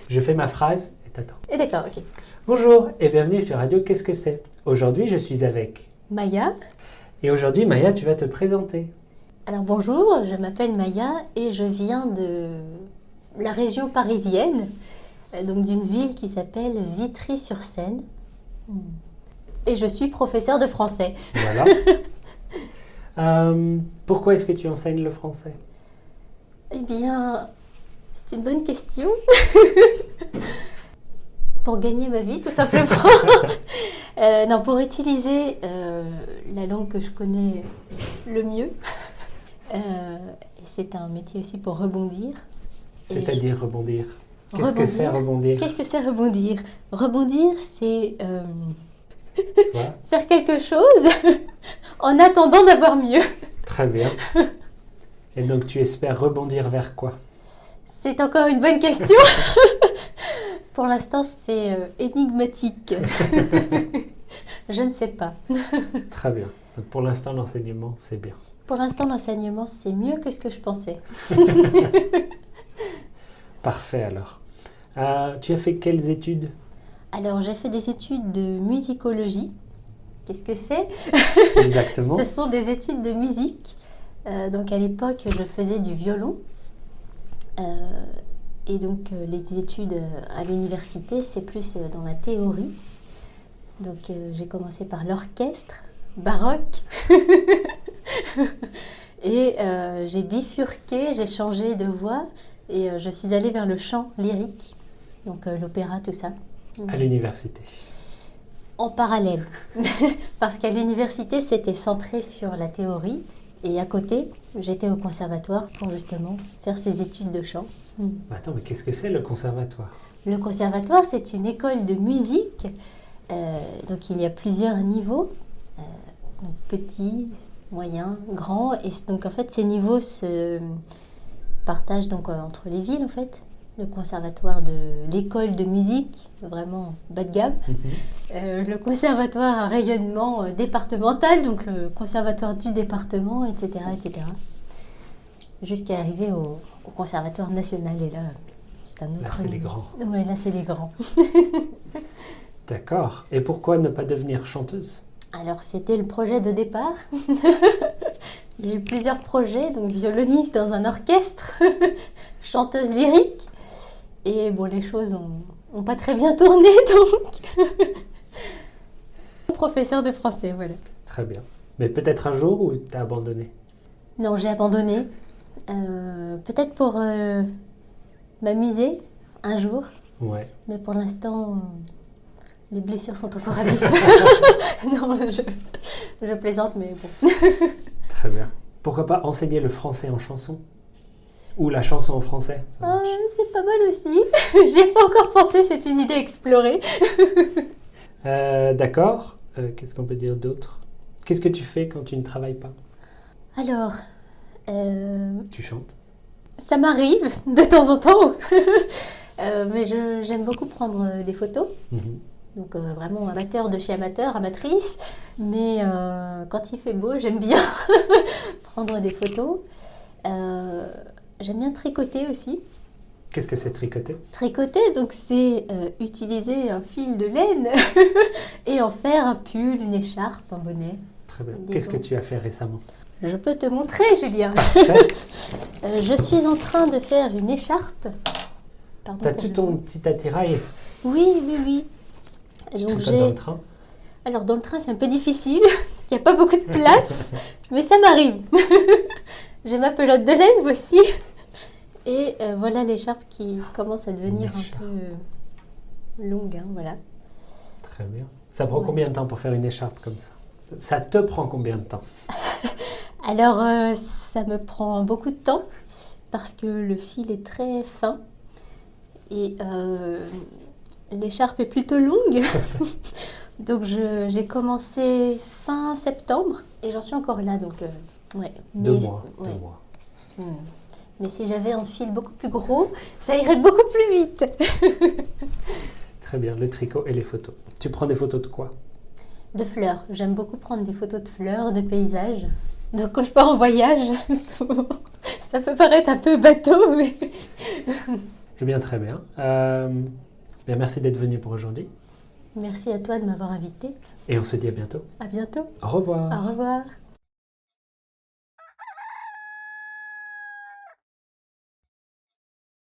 Je fais ma phrase et t'attends. Et d'accord, ok. Bonjour et bienvenue sur Radio Qu'est-ce que c'est? Aujourd'hui, je suis avec Maya. Et aujourd'hui, Maya, tu vas te présenter. Alors bonjour, je m'appelle Maya et je viens de la région parisienne, donc d'une ville qui s'appelle Vitry-sur-Seine. Et je suis professeure de français. Voilà. Pourquoi est-ce que tu enseignes le français? Eh bien, c'est une bonne question. Pour gagner ma vie, tout simplement. Non, pour utiliser la langue que je connais le mieux. Et c'est un métier aussi pour rebondir. C'est-à-dire rebondir. Qu'est-ce que c'est rebondir? Qu'est-ce que c'est rebondir? Rebondir, c'est Voilà. faire quelque chose en attendant d'avoir mieux. Très bien. Et donc, tu espères rebondir vers quoi? C'est encore une bonne question. Pour l'instant, c'est énigmatique. Je ne sais pas. Très bien. Donc, pour l'instant, l'enseignement, c'est bien. Pour l'instant, l'enseignement, c'est mieux que ce que je pensais. Parfait, alors. Tu as fait quelles études? Alors, j'ai fait des études de musicologie. Qu'est-ce que c'est? Exactement. Ce sont des études de musique. Donc, à l'époque, je faisais du violon. Et donc, les études à l'université, c'est plus dans la théorie. Donc, j'ai commencé par l'orchestre baroque. Et j'ai bifurqué, j'ai changé de voix. Et je suis allée vers le chant lyrique. Donc, l'opéra, tout ça. À l'université. En parallèle. Parce qu'à l'université, c'était centré sur la théorie. Et à côté, j'étais au conservatoire pour justement faire ces études de chant. Attends, mais qu'est-ce que c'est le conservatoire? Le conservatoire, c'est une école de musique. Donc il y a plusieurs niveaux. Donc petit, moyen, grand. Et donc en fait, ces niveaux se partagent donc, entre les villes en fait. Le conservatoire de l'école de musique, vraiment bas de gamme. Le conservatoire à rayonnement départemental, donc le conservatoire du département, etc. etc. Jusqu'à arriver au conservatoire national. Et là, c'est un autre... Là, c'est les grands. Oui, là, c'est les grands. D'accord. Et pourquoi ne pas devenir chanteuse? Alors, c'était le projet de départ. Il y a eu plusieurs projets, donc violoniste dans un orchestre, chanteuse lyrique. Et bon, les choses ont pas très bien tourné, donc... Professeur de français, voilà. Très bien. Mais peut-être un jour où tu as abandonné? Non, j'ai abandonné. Peut-être pour m'amuser un jour. Ouais. Mais pour l'instant, les blessures sont encore à vivre. Non, je plaisante, mais bon. Très bien. Pourquoi pas enseigner le français en chanson? Ou la chanson en français? C'est pas mal aussi. J'ai pas encore pensé, c'est une idée explorée. D'accord. Qu'est-ce qu'on peut dire d'autre? Qu'est-ce que tu fais quand tu ne travailles pas? Alors... Tu chantes? Ça m'arrive de temps en temps. Mais j'aime beaucoup prendre des photos. Donc vraiment amateur de chez amateur, amatrice. Mais quand il fait beau, j'aime bien prendre des photos. J'aime bien tricoter aussi. Qu'est-ce que c'est tricoter? Tricoter, donc c'est utiliser un fil de laine et en faire un pull, une écharpe, un bonnet. Très bien. Qu'est-ce que tu as fait récemment? Je peux te montrer, Julien. Je suis en train de faire une écharpe. T'as tout ton petit attirail? Oui. Tu tricotes dans le train? Alors dans le train, c'est un peu difficile parce qu'il n'y a pas beaucoup de place, mais ça m'arrive. J'ai ma pelote de laine, voici. Et voilà l'écharpe qui commence à devenir un peu longue, hein, voilà. Très bien. Ça prend combien de temps pour faire une écharpe comme ça? Ça te prend combien de temps? Alors, ça me prend beaucoup de temps parce que le fil est très fin et l'écharpe est plutôt longue. Donc, j'ai commencé fin septembre et j'en suis encore là. Donc, ouais. 2 mois. Ouais. 2 mois. Mais si j'avais un fil beaucoup plus gros, ça irait beaucoup plus vite. Très bien, le tricot et les photos. Tu prends des photos de quoi? De fleurs. J'aime beaucoup prendre des photos de fleurs, de paysages. Donc quand je pars en voyage, souvent, ça peut paraître un peu bateau, mais... Eh bien, très bien. Bien, merci d'être venu pour aujourd'hui. Merci à toi de m'avoir invité. Et on se dit à bientôt. À bientôt. Au revoir. Au revoir.